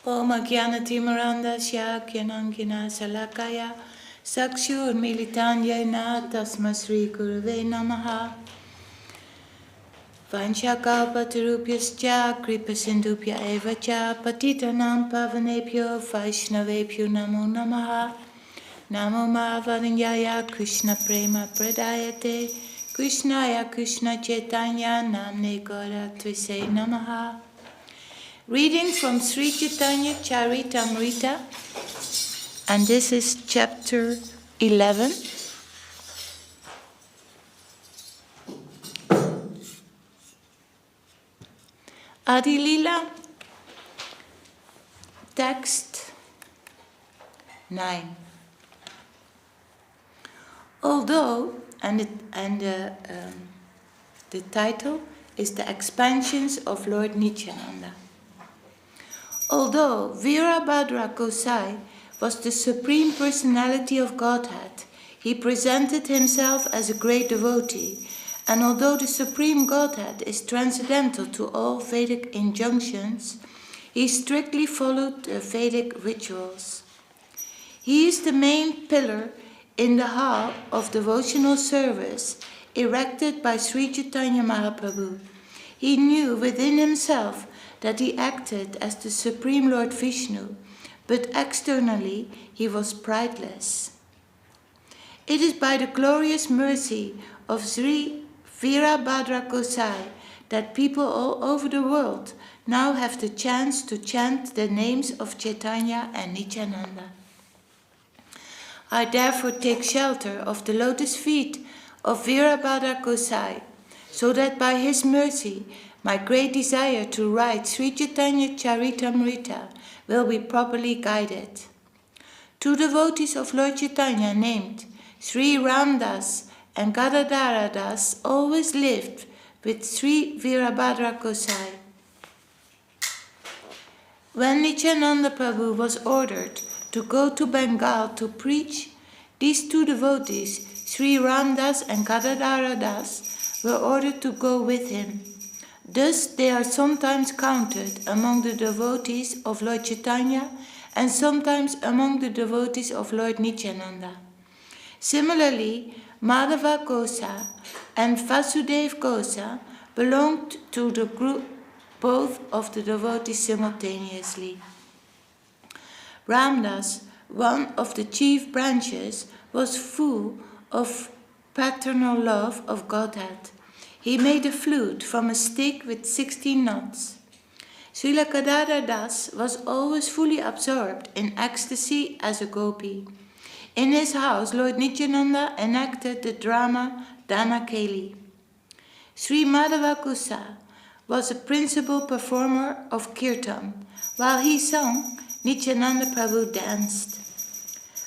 Om Agyanatimirandasya Gyanangina Salakaya Sakshur Militanyena Tasma Sri Gurave Namaha Vanchakalpatarupyascha Kripasindupya Evacha Patitanam Pavanepyo Vaishnavepyo Namo Namaha Namo Mahavadanyaya Krishna Prema Pradayate Krishnaya Krishna Chaitanya Namne Gora Tvise Namaha. Reading from Sri Chaitanya Charitamrita, and this is chapter 11. Adi Lila, text 9. Although, the title is The Expansions of Lord Nityananda. Although Virabhadra Gosai was the Supreme Personality of Godhead, he presented himself as a great devotee, and although the Supreme Godhead is transcendental to all Vedic injunctions, he strictly followed the Vedic rituals. He is the main pillar in the hall of devotional service erected by Sri Chaitanya Mahaprabhu. He knew within himself that he acted as the Supreme Lord Vishnu, but externally he was prideless. It is by the glorious mercy of Sri Virabhadra Gosai that people all over the world now have the chance to chant the names of Chaitanya and Nityananda. I therefore take shelter of the lotus feet of Virabhadra Gosai, so that by his mercy my great desire to write Sri Chaitanya Charitamrita will be properly guided. Two devotees of Lord Chaitanya named Sri Ramdas and Gadadhara Das always lived with Sri Virabhadra Gosai. When Nityananda Prabhu was ordered to go to Bengal to preach, these two devotees, Sri Ramdas and Gadadhara Das, were ordered to go with him. Thus they are sometimes counted among the devotees of Lord Chaitanya and sometimes among the devotees of Lord Nityananda. Similarly, Madhava Gosa and Vasudev Gosa belonged to the group both of the devotees simultaneously. Ramdas, one of the chief branches, was full of paternal love of Godhead. He made a flute from a stick with 16 knots. Srila Gadadhara Das was always fully absorbed in ecstasy as a gopi. In his house, Lord Nityananda enacted the drama Dhanakeli. Sri Madhava Gosa was a principal performer of kirtan. While he sung, Nityananda Prabhu danced.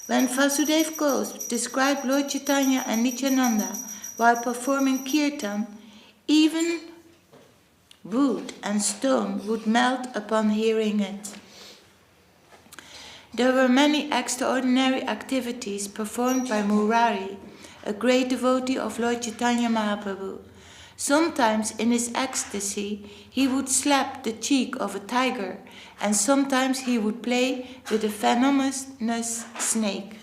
When Vasudev Ghosh described Lord Chaitanya and Nityananda while performing kirtan, even wood and stone would melt upon hearing it. There were many extraordinary activities performed by Murari, a great devotee of Lord Chaitanya Mahaprabhu. Sometimes in his ecstasy he would slap the cheek of a tiger, and sometimes he would play with a venomous snake.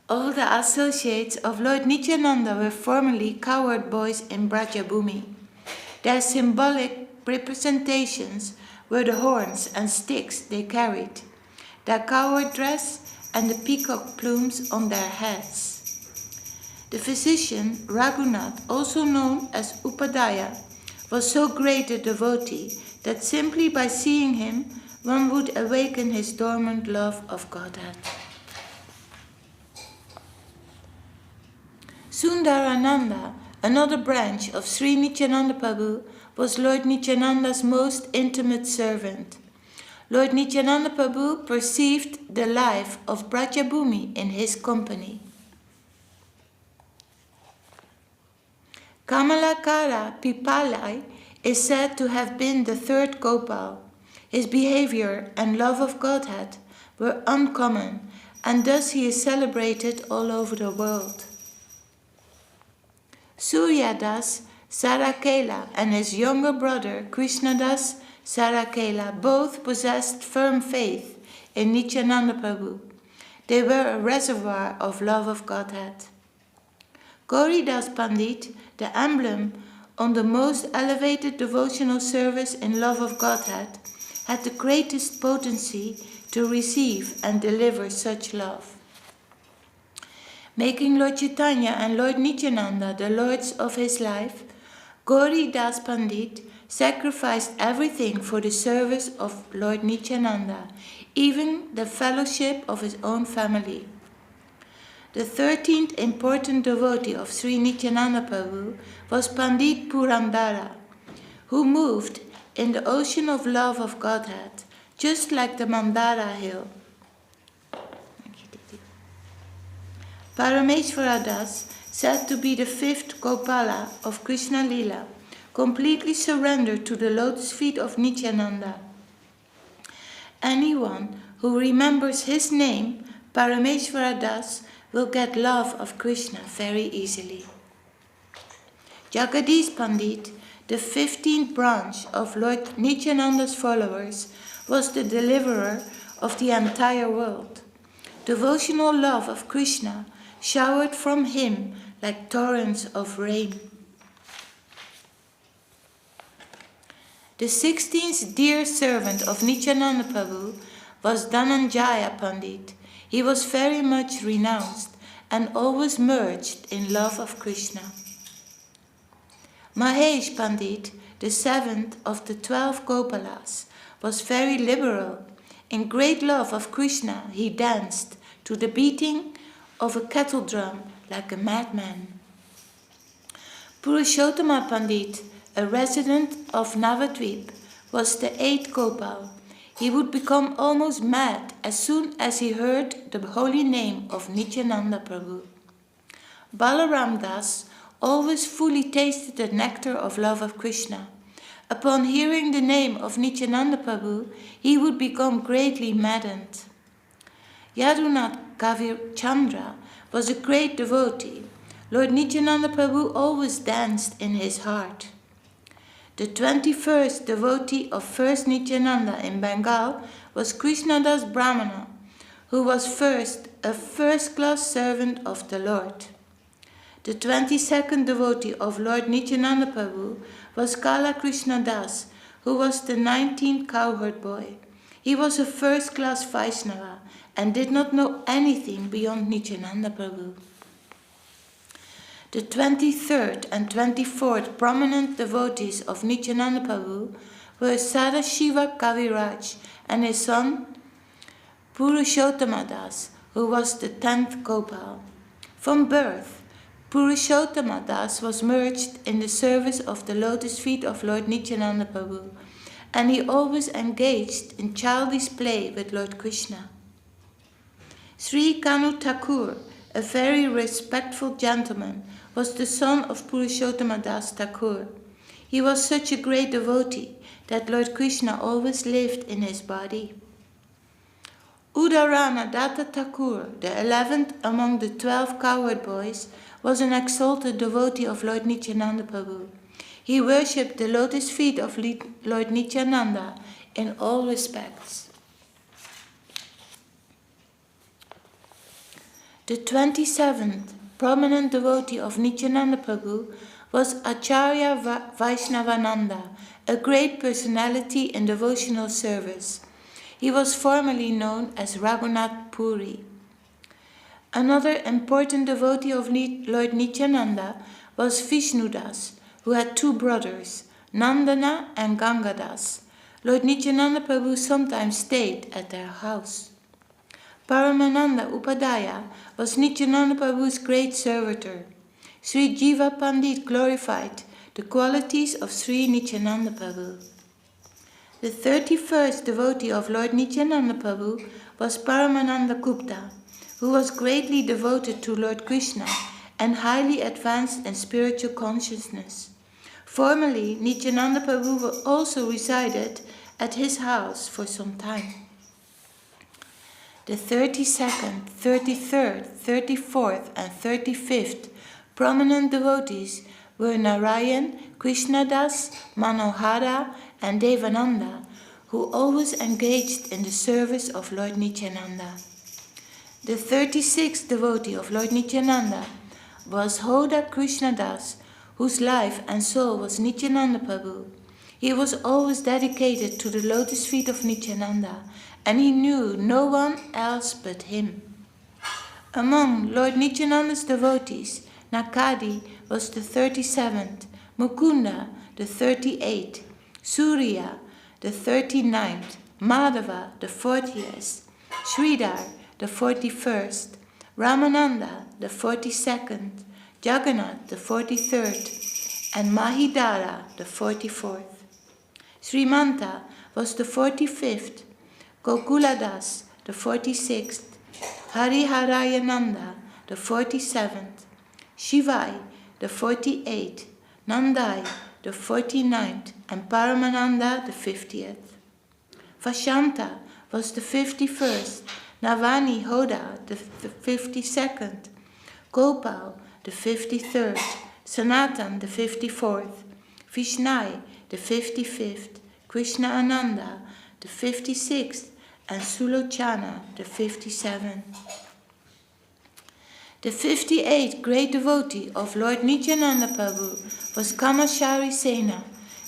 All the associates of Lord Nityananda were formerly cowherd boys in Brajabhumi. Their symbolic representations were the horns and sticks they carried, their cowherd dress, and the peacock plumes on their heads. The physician Raghunath, also known as Upadaya, was so great a devotee that simply by seeing him one would awaken his dormant love of Godhead. Sundarananda, another branch of Sri Nityananda Prabhu, was Lord Nityananda's most intimate servant. Lord Nityananda Prabhu perceived the life of Brajabhumi in his company. Kamalakara Pipalai is said to have been the third Gopal. His behavior and love of Godhead were uncommon, and thus he is celebrated all over the world. Surya Das Sarakela and his younger brother Krishnadas Sarakela both possessed firm faith in Nityananda Prabhu. They were a reservoir of love of Godhead. Gauridas Pandit, the emblem on the most elevated devotional service in love of Godhead, had the greatest potency to receive and deliver such love. Making Lord Chaitanya and Lord Nityananda the lords of his life, Gauri Das Pandit sacrificed everything for the service of Lord Nityananda, even the fellowship of his own family. The 13th important devotee of Sri Nityananda Prabhu was Pandit Purandara, who moved in the ocean of love of Godhead, just like the Mandara hill. Parameshvara Das, said to be the 5th Gopala of Krishna Lila, completely surrendered to the lotus feet of Nityananda. Anyone who remembers his name, Parameshvara Das, will get love of Krishna very easily. Jagadish Pandit, the 15th branch of Lord Nityananda's followers, was the deliverer of the entire world. Devotional love of Krishna showered from him like torrents of rain. The 16th dear servant of Nityananda Prabhu was Dhananjaya Pandit. He was very much renounced and always merged in love of Krishna. Mahesh Pandit, the 7th of the 12 Gopalas, was very liberal. In great love of Krishna, he danced to the beating of a kettle drum like a madman. Purushottama Pandit, a resident of Navadvip, was the 8th Gopal. He would become almost mad as soon as he heard the holy name of Nityananda Prabhu. Balaram Das always fully tasted the nectar of love of Krishna. Upon hearing the name of Nityananda Prabhu, he would become greatly maddened. Yadunath Kavir Chandra was a great devotee. Lord Nityananda Prabhu always danced in his heart. The 21st devotee of first Nityananda in Bengal was Krishnadas Brahmana, who was a first-class servant of the Lord. The 22nd devotee of Lord Nityananda Prabhu was Kala Krishna Das, who was the 19th cowherd boy. He was a first-class Vaishnava and did not know anything beyond Nityananda Prabhu. The 23rd and 24th prominent devotees of Nityananda Prabhu were Sadashiva Kaviraj and his son Purushottama Das, who was the 10th Gopal. From birth, Purushottama Das was merged in the service of the lotus feet of Lord Nityananda Prabhu, and he always engaged in childish play with Lord Krishna. Sri Kanu Thakur, a very respectful gentleman, was the son of Purushottama Das Thakur. He was such a great devotee that Lord Krishna always lived in his body. Udarana Datta Thakur, the 11th among the 12 cowherd boys, was an exalted devotee of Lord Nityananda Prabhu. He worshipped the lotus feet of Lord Nityananda in all respects. The 27th prominent devotee of Nityananda Prabhu was Acharya Vaishnavananda, a great personality in devotional service. He was formerly known as Raghunath Puri. Another important devotee of Lord Nityananda was Vishnudas, who had 2 brothers, Nandana and Gangadas. Lord Nityananda Prabhu sometimes stayed at their house. Paramananda Upadaya was Nityananda Prabhu's great servitor. Sri Jiva Pandit glorified the qualities of Sri Nityananda Prabhu. The 31st devotee of Lord Nityananda Prabhu was Paramananda Gupta, who was greatly devoted to Lord Krishna and highly advanced in spiritual consciousness. Formerly, Nityananda Prabhu also resided at his house for some time. The 32nd, 33rd, 34th and 35th prominent devotees were Narayan, Krishnadas, Manohara, and Devananda, who always engaged in the service of Lord Nityananda. The 36th devotee of Lord Nityananda was Hoda Krishnadas, whose life and soul was Nityananda Prabhu. He was always dedicated to the lotus feet of Nityananda, and he knew no one else but him. Among Lord Nityananda's devotees, Nakadi was the 37th, Mukunda the 38th, Surya the 39th, Madhava the 40th, Sridhar the 41st, Ramananda the 42nd, Jagannath the 43rd, and Mahidara the 44th. Srimanta was the 45th, Gokuladas the 46th, Hariharayananda the 47th, Shivai the 48th, Nandai the 49th, and Paramananda the 50th. Vashanta was the 51st, Navani Hoda the 52nd, Gopal the 53rd, Sanatan the 54th, Vishnai the 55th, Krishna Ananda the 56th, and Sulochana the 57th. The 58th great devotee of Lord Nityananda Prabhu was Kamachari Sena,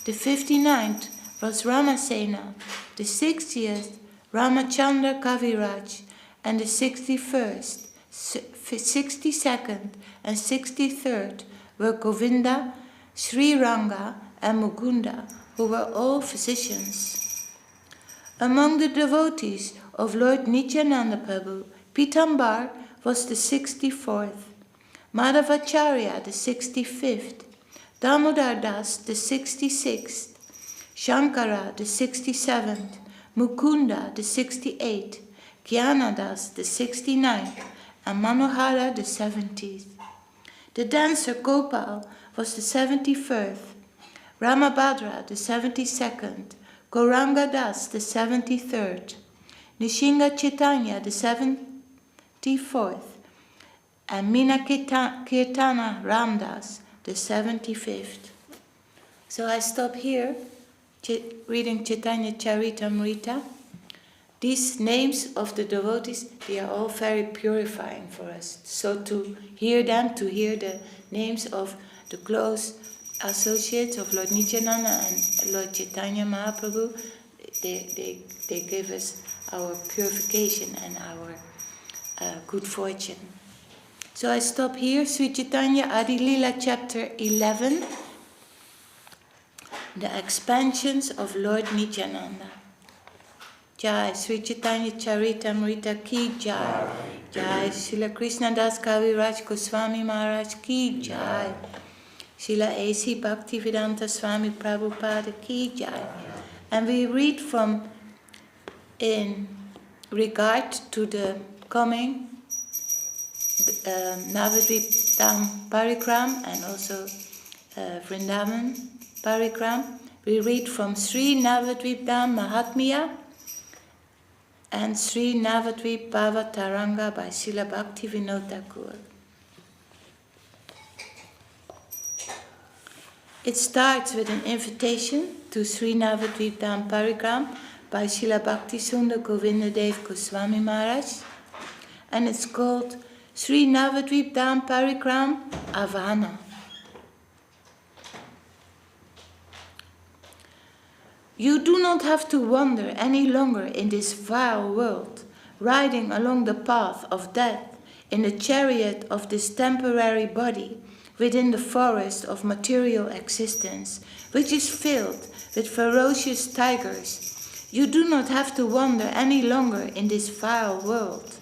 the 59th was Ramasena, the 60th Ramachandra Kaviraj, and the 61st, 62nd, and 63rd were Govinda, Sri Ranga, and Mukunda, who were all physicians. Among the devotees of Lord Nityananda Prabhu, Pitambar was the 64th, Madhavacharya the 65th, Damodar Das the 66th, Shankara the 67th, Mukunda the 68th, Gyanadas the 69th, and Manohara the 70th. The dancer Gopal was the 71st, Ramabhadra the 72nd, Gauranga Das the 73rd, Nishinga Chaitanya the 74th, and Meena Kirtana Ramdas the 75th. So I stop here, reading Chaitanya Charitamrita. These names of the devotees, they are all very purifying for us. So to hear them, to hear the names of the close associates of Lord Nityananda and Lord Chaitanya Mahaprabhu, they give us our purification and our good fortune. So I stop here, Sri Chaitanya Adi Lila chapter 11, the expansions of Lord Nityananda. Jai Sri Chaitanya Charitamrita ki Jai. Jai Srila Krishna Das Kaviraj Goswami Maharaj ki Jai. Srila A.C. Bhaktivedanta Swami Prabhupada ki Jai. And we read from, in regard to the coming Navadvip Dham Parikram and also Vrindavan Parikram, we read from Sri Navadvip Dham Mahatmya and Sri Navadvip Bhava Taranga by Srila Bhakti Vinod Thakur. It starts with an invitation to Sri Navadvip Dham Parikram by Srila Bhakti Sundar Govindadev Goswami Maharaj, and it's called Sri Navadvip Dham Parikram Avana. You do not have to wander any longer in this vile world, riding along the path of death in the chariot of this temporary body within the forest of material existence, which is filled with ferocious tigers. You do not have to wander any longer in this vile world,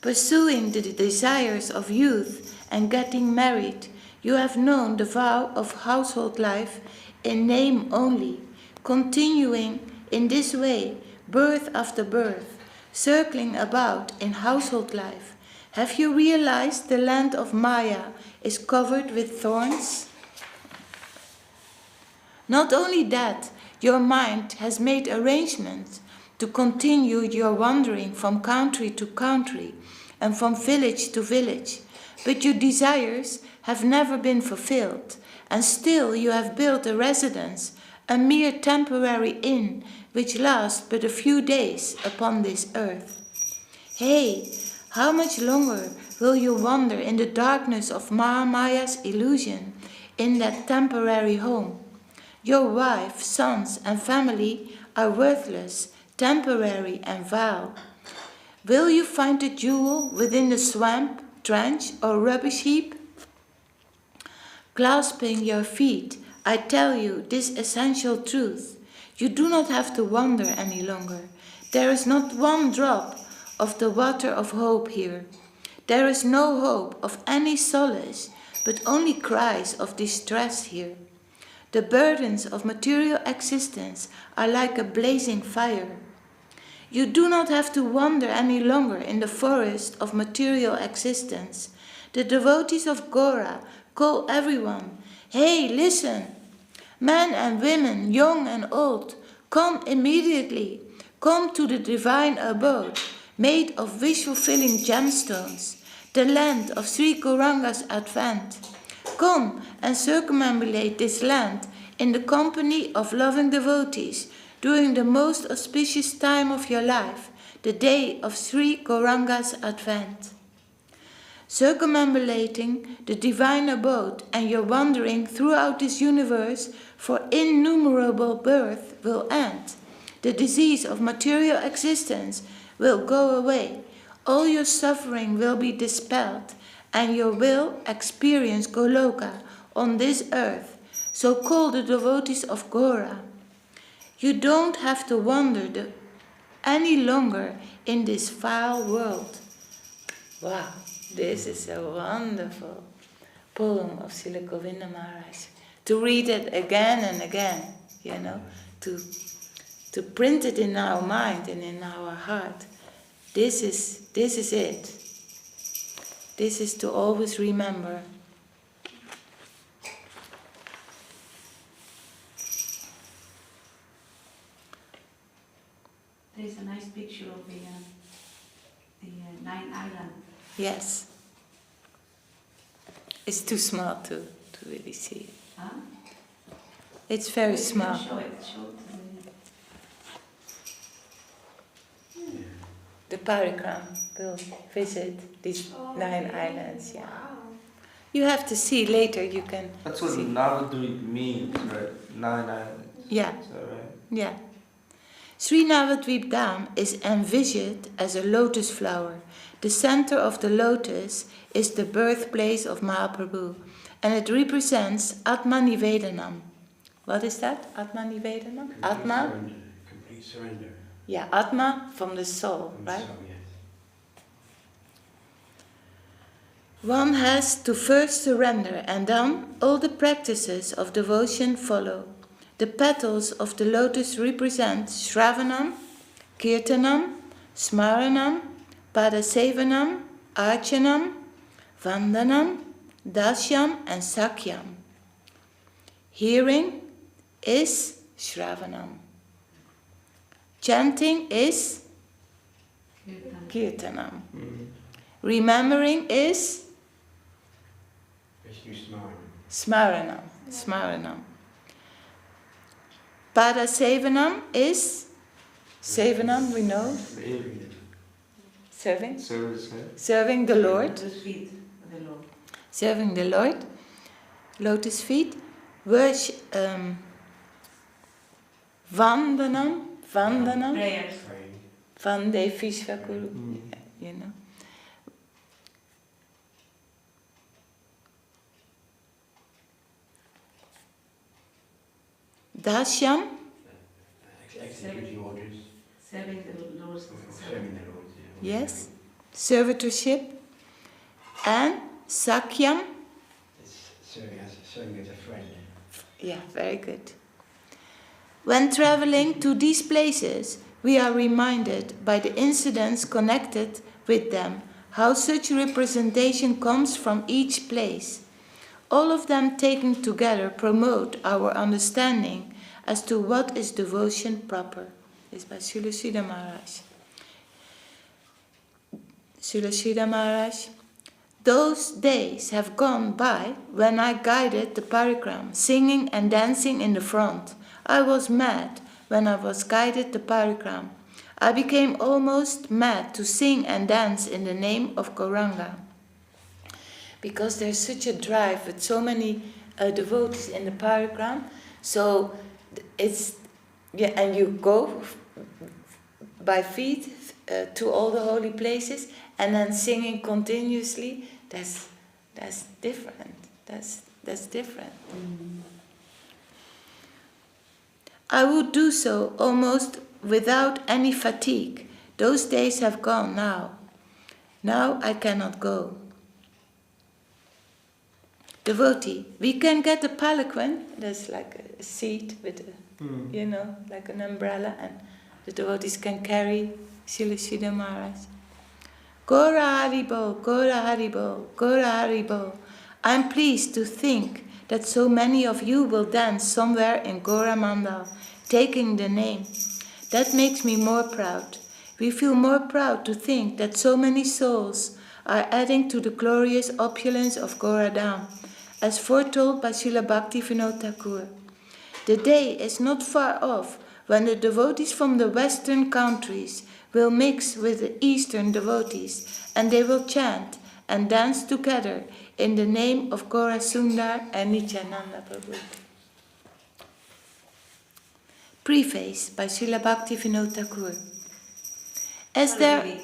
pursuing the desires of youth and getting married. You have known the vow of household life in name only, continuing in this way, birth after birth, circling about in household life. Have you realized the land of Maya is covered with thorns? Not only that, your mind has made arrangements to continue your wandering from country to country and from village to village, but your desires have never been fulfilled, and still you have built a residence, a mere temporary inn, which lasts but a few days upon this earth. Hey, how much longer will you wander in the darkness of Mahamaya's illusion, in that temporary home? Your wife, sons, and family are worthless, temporary, and vile. Will you find a jewel within the swamp, trench, or rubbish heap? Clasping your feet, I tell you this essential truth. You do not have to wander any longer. There is not one drop of the water of hope here. There is no hope of any solace, but only cries of distress here. The burdens of material existence are like a blazing fire. You do not have to wander any longer in the forest of material existence. The devotees of Gora call everyone, hey, listen! Men and women, young and old, come immediately. Come to the divine abode, made of wish-fulfilling gemstones, the land of Sri Gauranga's advent. Come and circumambulate this land in the company of loving devotees during the most auspicious time of your life, the day of Sri Gauranga's advent. Circumambulating the divine abode and your wandering throughout this universe for innumerable birth will end. The disease of material existence will go away. All your suffering will be dispelled, and you will experience Goloka on this earth. So call the devotees of Gora. You don't have to wander any longer in this foul world. Wow, this is a wonderful poem of Srila Govinda Maharaj. To read it again and again, to print it in our mind and in our heart. This is it. This is to always remember. There's a nice picture of the Nine Island. Yes. It's too small to really see it. Huh? It's very small. Show it. The Parikram will visit these 9 islands. Yeah. Wow. You have to see later. You can. That's what Navadvip means, right? 9 islands. Yeah. Is that right? Yeah. Sri Navadvip Dham is envisioned as a lotus flower. The center of the lotus is the birthplace of Mahaprabhu, and it represents Atma Nivedanam. What is that? Atma Nivedanam? Atma? Complete surrender. Yeah, Atma from the soul, right? So, yes. One has to first surrender, and then all the practices of devotion follow. The petals of the lotus represent Shravanam, Kirtanam, Smaranam, Padasevanam, Archanam, Vandanam, Dasyam, and Sakyam. Hearing is Shravanam. Chanting is Kirtanam. Mm-hmm. Remembering is Vishnu Smaranam. Smaranam. Padasevanam is Sevanam, we know. Serving. Service, right? Serving the Lord. Lotus feet of the Lord. Serving the Lord. Lotus feet. Worship. Vandanam. Prayers. Praying. Vande Vishvakuru. You know. Dasyam. Executing orders. Serving the Lord. Serving the Lord. Yeah. Yes. Servitorship. And Sakyam. It's serving as a friend. Yeah, very good. When traveling to these places, we are reminded by the incidents connected with them how such representation comes from each place. All of them taken together promote our understanding as to what is devotion proper. This is by Srila Sridhar Maharaj. Srila Sridhar Maharaj. Those days have gone by when I guided the parikram, singing and dancing in the front. I was mad when I was guided the parikram. I became almost mad to sing and dance in the name of Gauranga. Because there's such a drive with so many devotees in the parikram, so it's, yeah, and you go by feet to all the holy places, and then singing continuously. That's different. That's different. I would do so almost without any fatigue. Those days have gone now. Now I cannot go. Devotee, we can get a palanquin. That's like a seat with a, like an umbrella, and the devotees can carry Srila Siddha Maharaj. Gora Haribo, Gora Haribo, Gora Haribo. I'm pleased to think that so many of you will dance somewhere in Gora Mandal, taking the name. That makes me more proud. We feel more proud to think that so many souls are adding to the glorious opulence of Goradam, as foretold by Srila Bhakti Vinod Thakur. The day is not far off when the devotees from the western countries will mix with the eastern devotees, and they will chant and dance together in the name of Gaura Sundar and Nityananda Prabhu. Preface by Srila Bhakti Vinod Thakur. Sorry,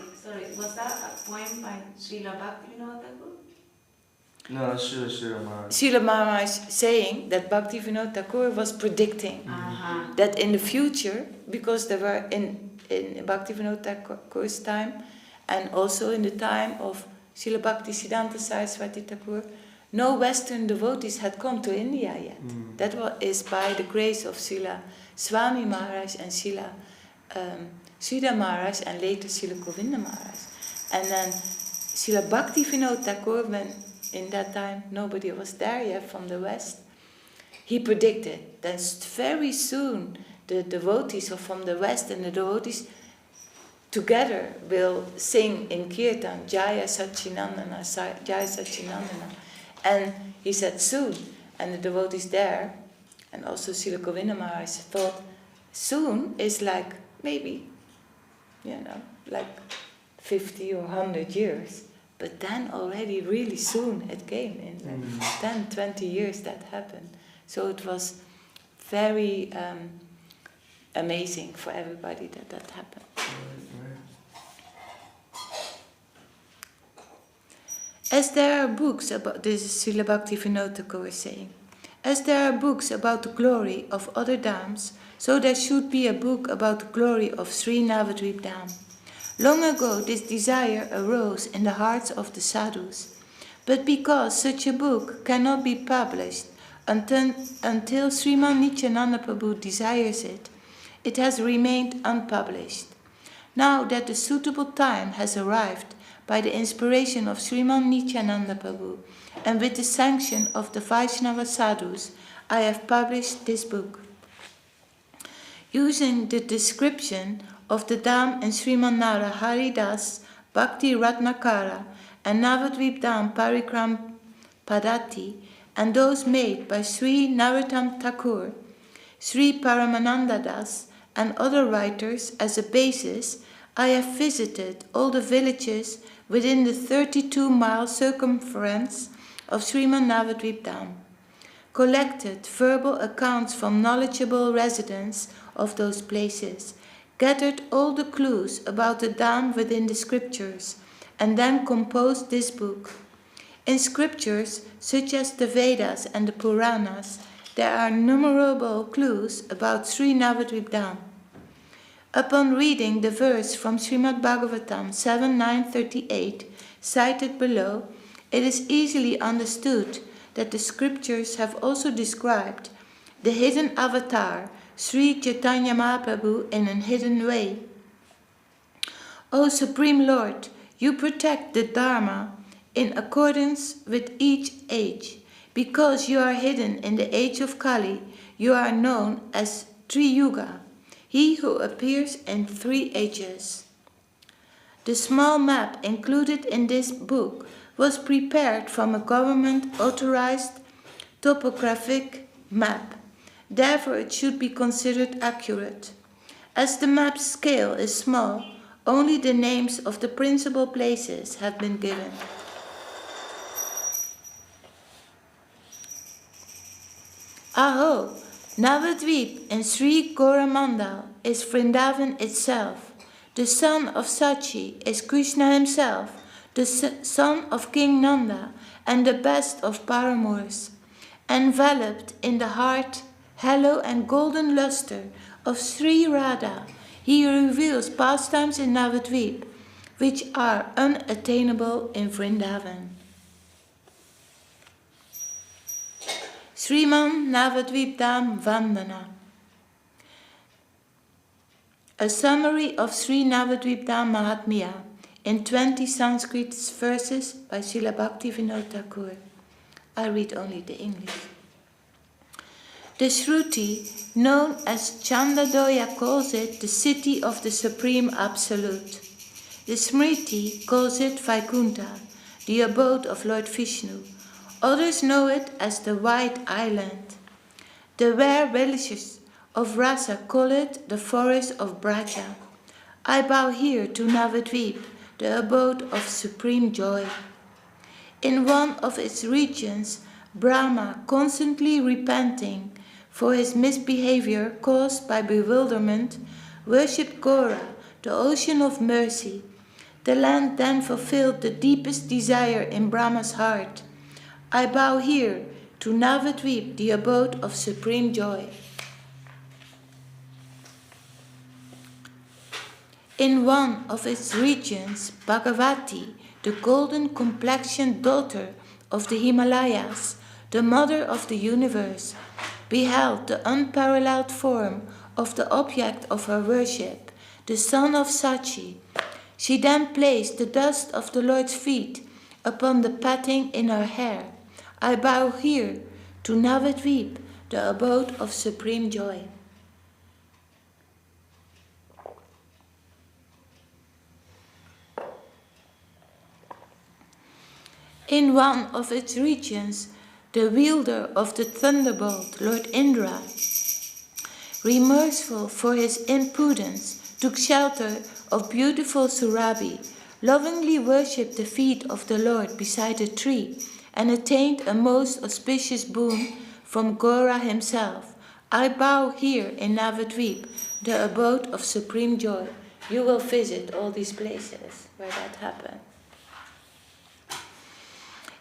was that a poem by Srila Bhakti Vinod Thakur? No, Srila Maharaj. Srila Maharaj saying that Bhakti Vinod Thakur was predicting that in the future, because there were in Bhakti Vinod Thakur's time, and also in the time of Srila Bhakti Siddhanta Saraswati Thakur, no Western devotees had come to India yet. That is by the grace of Srila Swami Maharaj and Srila Sridhar Maharaj, and later Srila Govinda Maharaj. And then Srila Bhakti Vinod Thakur, when in that time nobody was there yet from the West, he predicted that very soon the devotees from the West and the devotees together will sing in Kirtan, Jaya Sachinandana, Jaya Sachinandana. And he said soon, and the devotees there, and also Srila Govinda Maharaj thought soon is like maybe, like 50 or 100 years. But then already really soon it came in like 10, 20 years that happened. So it was very amazing for everybody that happened. As there are books about, this is Srila Bhakti Vinod Thakur saying, as there are books about the glory of other dhams, so there should be a book about the glory of Sri Navadvip Dham. Long ago this desire arose in the hearts of the sadhus, but because such a book cannot be published until Sriman Nityananda Prabhu desires it, it has remained unpublished. Now that the suitable time has arrived, by the inspiration of Sriman Nityananda Prabhu and with the sanction of the Vaishnava sadhus, I have published this book. Using the description of the Dham in Sriman Nara Haridas, Bhakti Ratnakara and Navadvip Dham Parikram Padati, and those made by Sri Narottam Thakur, Sri Paramananda Das, and other writers as a basis, I have visited all the villages within the 32-mile circumference of Sriman Navadvip Dham, collected verbal accounts from knowledgeable residents of those places, gathered all the clues about the Dham within the scriptures, and then composed this book. In scriptures, such as the Vedas and the Puranas, there are innumerable clues about Sri Navadvip Dham. Upon reading the verse from Srimad Bhagavatam 7.938, cited below, it is easily understood that the scriptures have also described the hidden avatar, Sri Chaitanya Mahaprabhu, in a hidden way. O Supreme Lord, you protect the Dharma in accordance with each age. Because you are hidden in the age of Kali, you are known as Triyuga, he who appears in 3 ages. The small map included in this book was prepared from a government-authorized topographic map. Therefore, it should be considered accurate. As the map's scale is small, only the names of the principal places have been given. Aho! Navadvip in Sri Coromandel is Vrindavan itself. The son of Sachi is Krishna himself, the son of King Nanda, and the best of paramours. Enveloped in the heart, halo and golden luster of Sri Radha, he reveals pastimes in Navadvip, which are unattainable in Vrindavan. Sriman Navadvip Dham Vandana. A summary of Sri Navadvip Dham Mahatmya in 20 Sanskrit verses by Srila Bhakti Vinod Thakur. I read only the English. The Shruti, known as Chandadoya, calls it the city of the Supreme Absolute. The Smriti calls it Vaikuntha, the abode of Lord Vishnu. Others know it as the White Island. The rare relishers of Rasa call it the forest of Braja. I bow here to Navadvip, the abode of supreme joy. In one of its regions, Brahma, constantly repenting for his misbehavior caused by bewilderment, worshipped Gora, the ocean of mercy. The land then fulfilled the deepest desire in Brahma's heart. I bow here to Navadvip, the abode of supreme joy. In one of its regions, Bhagavati, the golden-complexioned daughter of the Himalayas, the mother of the universe, beheld the unparalleled form of the object of her worship, the son of Sachi. She then placed the dust of the Lord's feet upon the patting in her hair. I bow here to Navadvip, the abode of supreme joy. In one of its regions, the wielder of the thunderbolt, Lord Indra, remorseful for his impudence, took shelter of beautiful Surabhi, lovingly worshipped the feet of the Lord beside a tree, and attained a most auspicious boon from Gora himself. I bow here in Navadvip, the abode of supreme joy. You will visit all these places where that happened.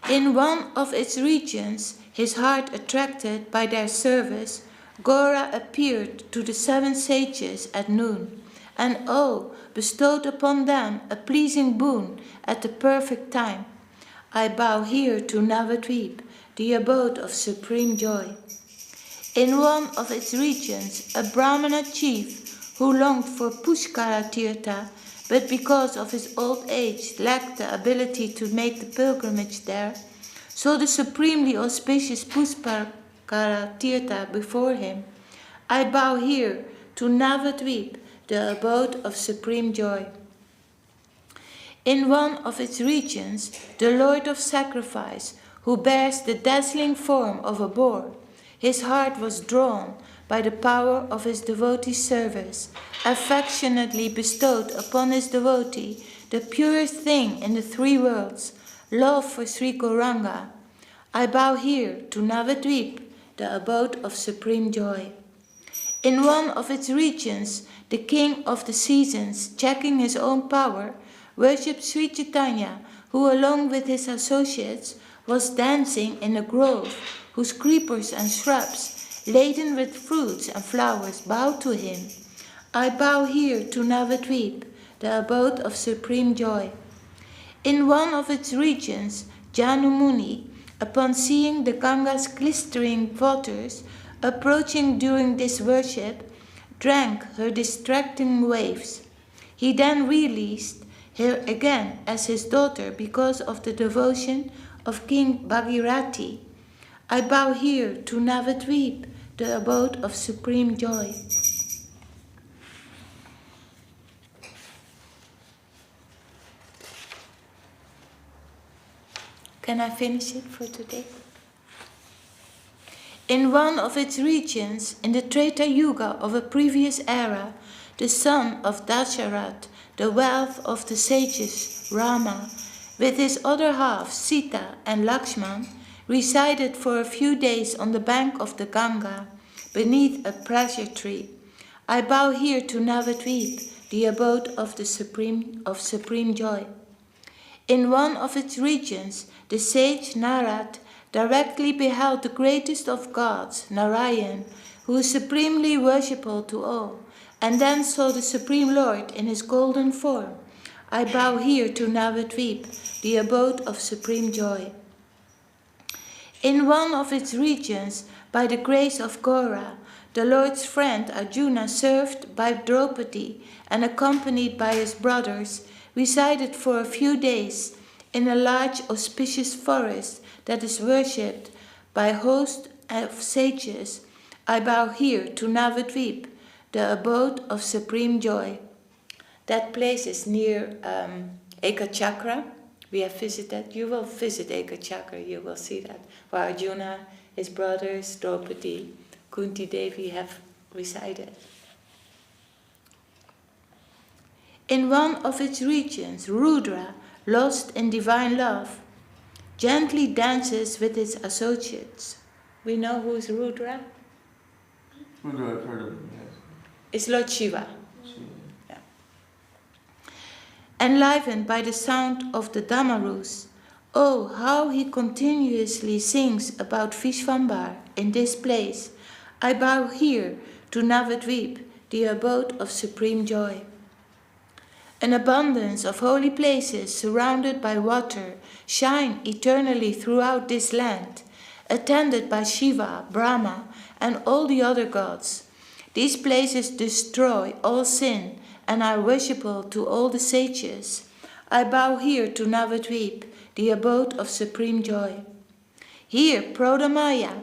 In one of its regions, his heart attracted by their service, Gora appeared to the 7 sages at noon, and bestowed upon them a pleasing boon at the perfect time. I bow here to Navadvip, the abode of supreme joy. In one of its regions, a Brahmana chief who longed for Pushkara Tirtha, but because of his old age lacked the ability to make the pilgrimage there, saw the supremely auspicious Pushkara Tirtha before him. I bow here to Navadvip, the abode of supreme joy. In one of its regions, the Lord of Sacrifice, who bears the dazzling form of a boar, his heart was drawn by the power of his devotee's service, affectionately bestowed upon his devotee the purest thing in the 3 worlds, love for Sri Gauranga. I bow here to Navadvip, the abode of supreme joy. In one of its regions, the king of the seasons, checking his own power, worshipped Sri Chaitanya, who along with his associates was dancing in a grove whose creepers and shrubs, laden with fruits and flowers, bowed to him. I bow here to Navadvip, the abode of supreme joy. In one of its regions, Janumuni, upon seeing the Ganga's glistering waters approaching during this worship, drank her distracting waves. He then released her again as his daughter because of the devotion of King Bhagirathi. I bow here to Navadvip, the abode of supreme joy. Can I finish it for today? In one of its regions, in the Treta Yuga of a previous era, the son of Dasharat, the wealth of the sages, Rama, with his other half, Sita and Lakshman, resided for a few days on the bank of the Ganga, beneath a pleasure tree. I bow here to Navadvip, the abode of the supreme joy. In one of its regions, the sage Narad directly beheld the greatest of gods, Narayan, who is supremely worshipable to all, and then saw the Supreme Lord in his golden form. I bow here to Navadvip, the abode of supreme joy. In one of its regions, by the grace of Gora, the Lord's friend Arjuna, served by Draupadi and accompanied by his brothers, resided for a few days in a large auspicious forest that is worshipped by a host of sages. I bow here to Navadvip, the abode of supreme joy. That place is near Ekachakra. We have visited. You will visit Ekachakra, you will see that, where Arjuna, his brothers, Draupadi, Kunti Devi have resided. In one of its regions, Rudra, lost in divine love, gently dances with his associates. We know who is Rudra? Rudra, I've heard of him, yes. It's Lord Shiva. Yeah. Enlivened by the sound of the Damarus, oh, how he continuously sings about Vishvambar in this place. I bow here to Navadvip, the abode of supreme joy. An abundance of holy places surrounded by water shine eternally throughout this land, attended by Shiva, Brahma, and all the other gods. These places destroy all sin and are worshipable to all the sages. I bow here to Navadvip, the abode of supreme joy. Here Prodamaya,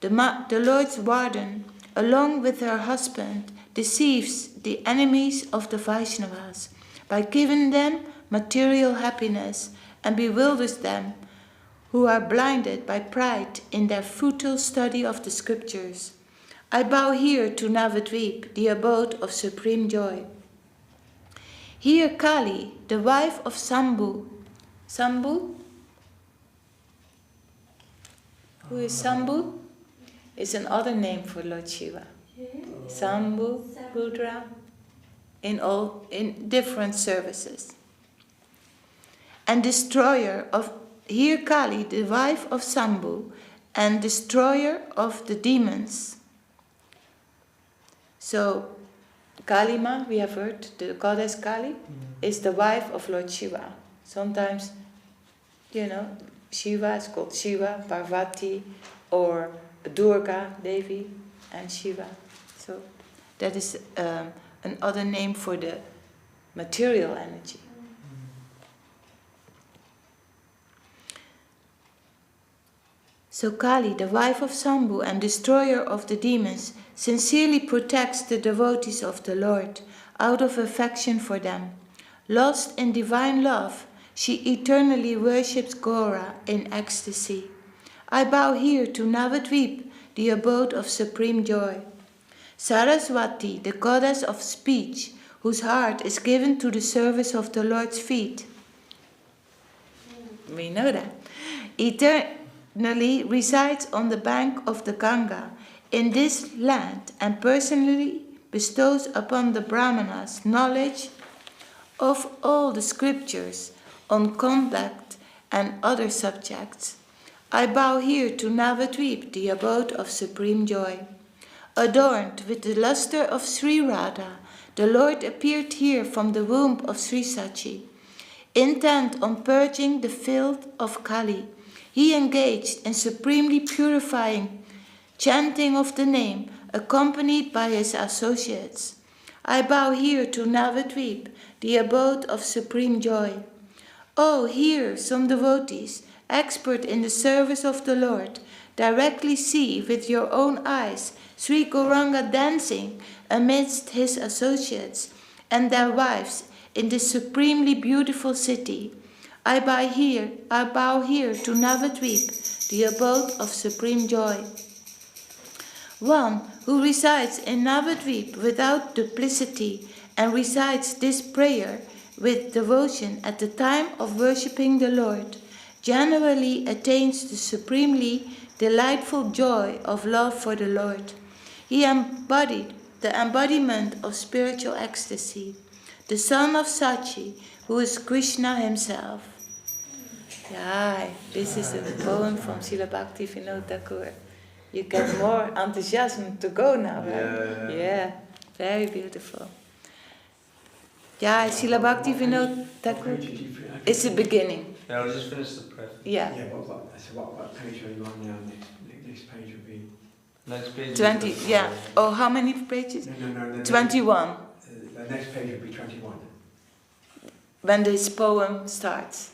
the Lord's warden, along with her husband, deceives the enemies of the Vaishnavas by giving them material happiness and bewilders them who are blinded by pride in their futile study of the scriptures. I bow here to Navadvip, the abode of supreme joy. Here Kali, the wife of Sambhu. Sambhu? Who is Sambhu? Is another name for Lord Shiva. Sambhu, Rudra, in different services. And destroyer of, here Kali, the wife of Sambhu, and destroyer of the demons. So, Kalima, we have heard, the goddess Kali, is the wife of Lord Shiva. Sometimes, Shiva is called Shiva, Parvati, or Durga, Devi, and Shiva. So, that is another name for the material energy. So Kali, the wife of Sambhu and destroyer of the demons, sincerely protects the devotees of the Lord out of affection for them. Lost in divine love, she eternally worships Gora in ecstasy. I bow here to Navadvip, the abode of supreme joy. Saraswati, the goddess of speech, whose heart is given to the service of the Lord's feet. We know that. Eternally resides on the bank of the Ganga in this land and personally bestows upon the Brahmanas knowledge of all the scriptures on conduct and other subjects. I bow here to Navadvip, the abode of supreme joy. Adorned with the luster of Sri Radha, the Lord appeared here from the womb of Sri Sachi. Intent on purging the filth of Kali, he engaged in supremely purifying chanting of the name, accompanied by his associates. I bow here to Navadvip, the abode of supreme joy. Oh, here some devotees, expert in the service of the Lord, directly see with your own eyes Sri Gauranga dancing amidst his associates and their wives in this supremely beautiful city. I bow here to Navadvip, the abode of supreme joy. One who resides in Navadvip without duplicity and recites this prayer with devotion at the time of worshipping the Lord generally attains the supremely delightful joy of love for the Lord. He embodied the embodiment of spiritual ecstasy, the son of Sachi, who is Krishna himself. Yeah, this is a poem from Srila Bhakti Vinod Thakur. You get more enthusiasm to go now, right? Yeah, very beautiful. Yeah, Srila Bhakti Vinod Thakur is the beginning. Yeah, I'll just finish the preface. Yeah. Yeah, what page are you on now? Next page would be... Next page. 20, yeah. Oh, how many pages? No. 21. The next page would be 21. When this poem starts.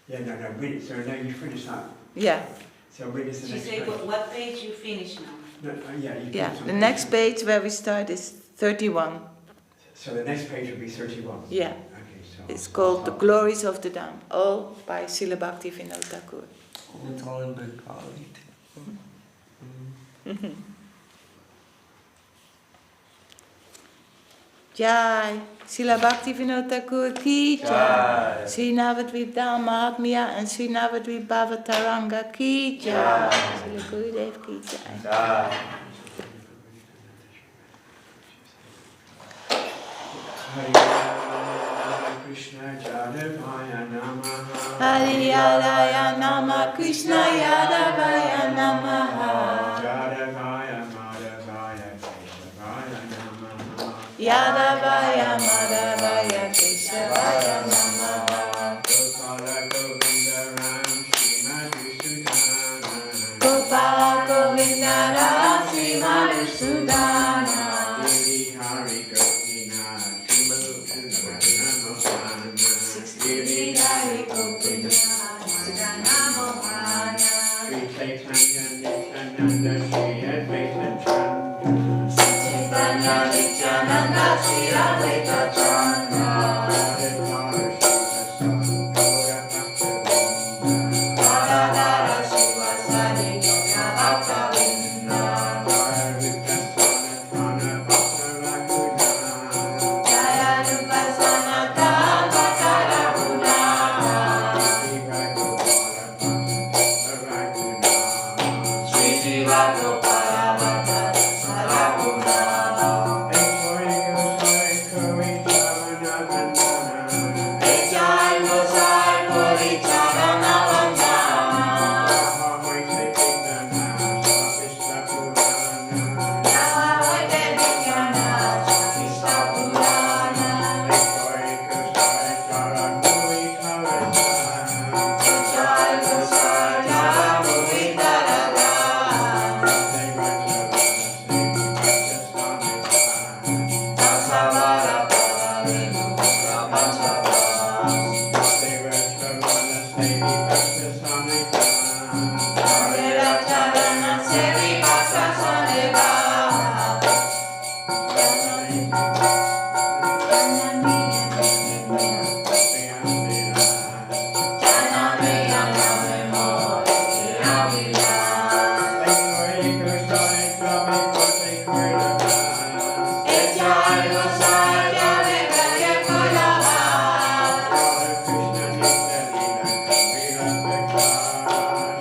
Yeah, no, read it. So now you finish that. Yeah. So read us the She next said, page. what page you finish now? No, yeah, you Yeah, finish on the next page where we start is 31. So the next page would be 31. Yeah. Okay, so It's called The Glories of the Dham, all by Srila Bhakti Vinod Thakur. It's all in Bengali. Jai, Srila Bhakti Vinod Thakur ki jai. Sri Navadvip Dham Mahatmya and Sri Navadvip Bhavataranga ki jai. Srila Gurudev ki jai. Hare Krishna Yadavaya Namaha. Hari Yadaya Nama Krishna Yadavaya Namaha. Yadavaya Madhavaya Keshavaya Namaha. Yadavaya Madhavaya Keshavaya Namaha. Gopala Govinda Ram Srimati Sudhana. Gopala Govinda Ram Srimati Sudhana. Giri Hari Gopinath Giri Hari Gopinath Sri Chaitanya Nityananda Sri Advaita Chanda Chaitanya Nityananda Sri Advaita Chanda. Radhara Sivasadi Gopya Bhakta-vrinda. Jaya Rupa Sanatana Bhakta-vrinda. Sri Jiva Gopala Bhatta Sarabhuna. Jai Gosai Kori Charana Vandana. Yahweh Vidyana Shakista Purana. Jai Gosai Jai Govindarada. Dasavara Paravinu Brahmacharya. Hare Charana Sevi Bhakta Saneva. Janame Janame Mori Avila. Jai Gosai Jai Gaya Kulava.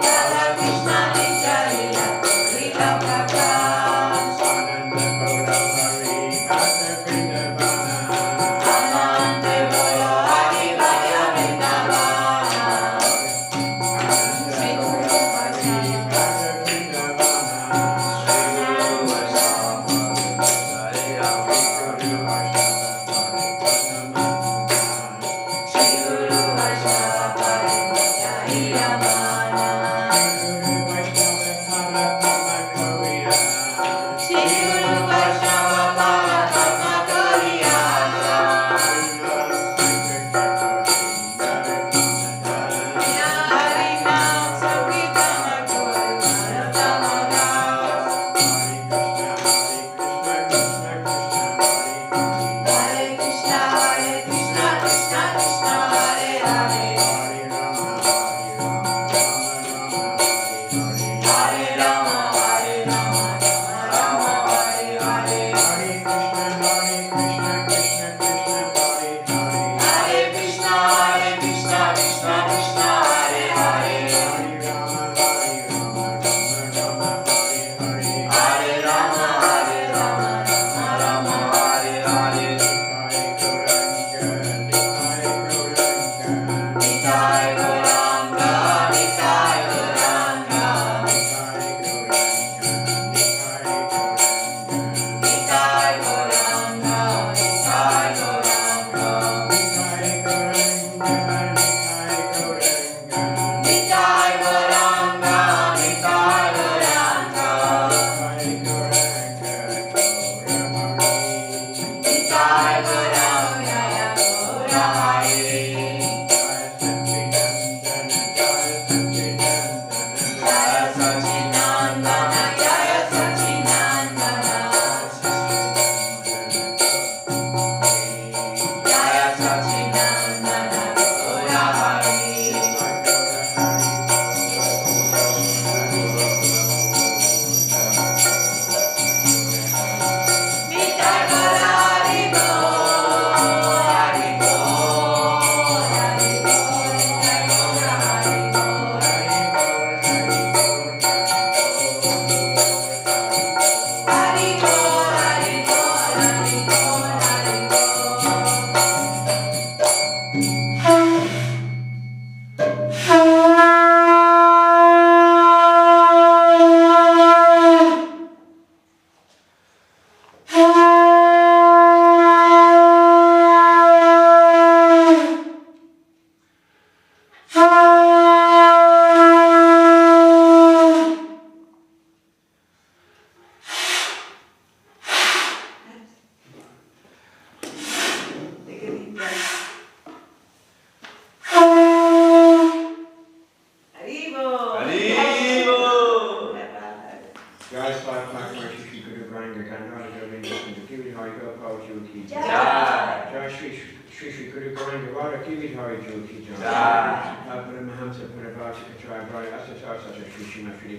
Radha Krishna Nitya Lila Lila Prakash. Anante Golo Hari Bhaya Vrindavana. Sri Guru Vaishnava. Sri Guru Vaishnava Parivajayamana. Sri Guru Vaishnava Parivajayamana.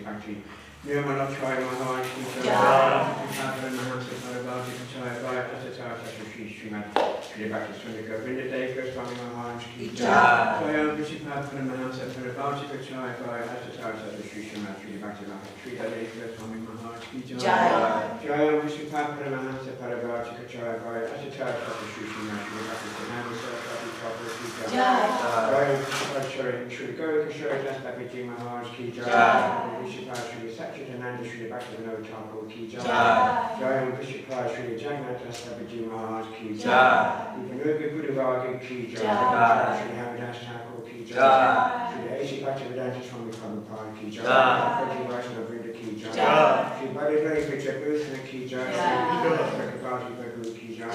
Bhakti. Nirmala Chai Maharaj Ki Jai. Bhakti Mahamsa Parabhati Chai Bhai Asata Sachi Srimad Shri Bhakti Swami Govinda Devka Swami Maharaj Ki Jai. Jai Bhakti Mahamsa Parabhati Chai Bhai Asata Sachi Srimad Shri Bhakti Shri Devka Swami Maharaj Ki Jai. Jai Bhakti Mahamsa Parabhati Chai Bhai Asata Sachi Srimad Shri Bhakti Ki Jai. Jai Bhakti Shri Gaurika Shri Das Maharaj Ki Jai. Shri Sachi Devi Shri Bhakti Ki Jai. Jai Shri Jagannath Das Maharaj Ki Jai. Upanuga Guru Varga Ki Jai. Shri Haridas Thakur Ki Jai. Shri Aisi Bhaktivedanta Swami Prabhupada Ki Jai. Shri Vaishnava Vrinda Ki Jai. Shri Bhadadari Vijaybhusana Ki Jai. Shri Bhakti Bhagavad Ki Jai.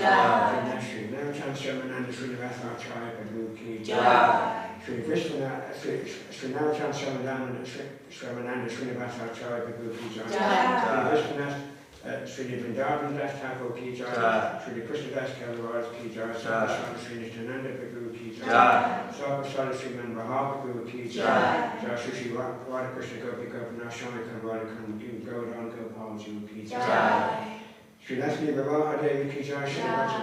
Shri Navachan Shamananda Srinivasa Acharya Prabhu Ki Jai. Shri Vishwanath Sri Navachan Shamananda Srinivasa Acharya Prabhu Ki Jai. Shri Vishwanath Sri Vrindavan Das Thakur Ki Jai. Shri Krishna Das Kaviraj Ki Jai. Sarvaswami Sri Nityananda Prabhu Ki Jai. Sarvaswami Sri Manbahar Prabhu Ki Jai. Jai Shri Radha Krishna Gopi Gopinath Shamika Radha Gaudhan Gopal Ji Ki Jai. Shri Lakshmi Vivaha Devi Ki Jai. Shri Bhakti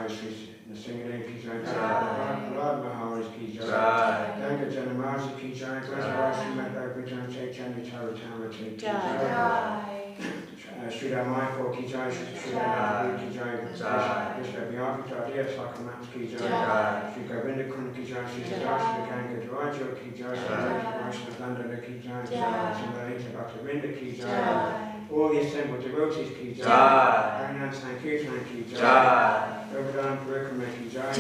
Shri Nasingadev Ki Jai. Prahlad Maharaj Ki Jai. Ganga Janamasi Ki Jai. Grasavar Srimad Bhagavatam Chaitanya Charitamrita Ki Jai. Shri Ramayapur Ki Jai. Shri Radha Ki Jai. Vishnu Vyapita Dev Sakamats Ki Jai. Shri Govinda Kund Ki Jai. Shri Siddhartha Ganga Dvaja Ki Jai. Shri Vaishnava Dandana Ki Jai. Shri Bhaktivedanta Ki Jai. All the assembled devotees Ki Jai. Harinam Sankirtan Ki Jai. Govardhan Parikrama Ki Jai.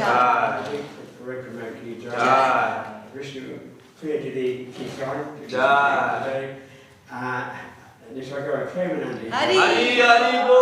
Parikrama Ki Jai. Vishnu Priyadidi Ki Jai. This I go, Premanandi. Hari Hari Bol.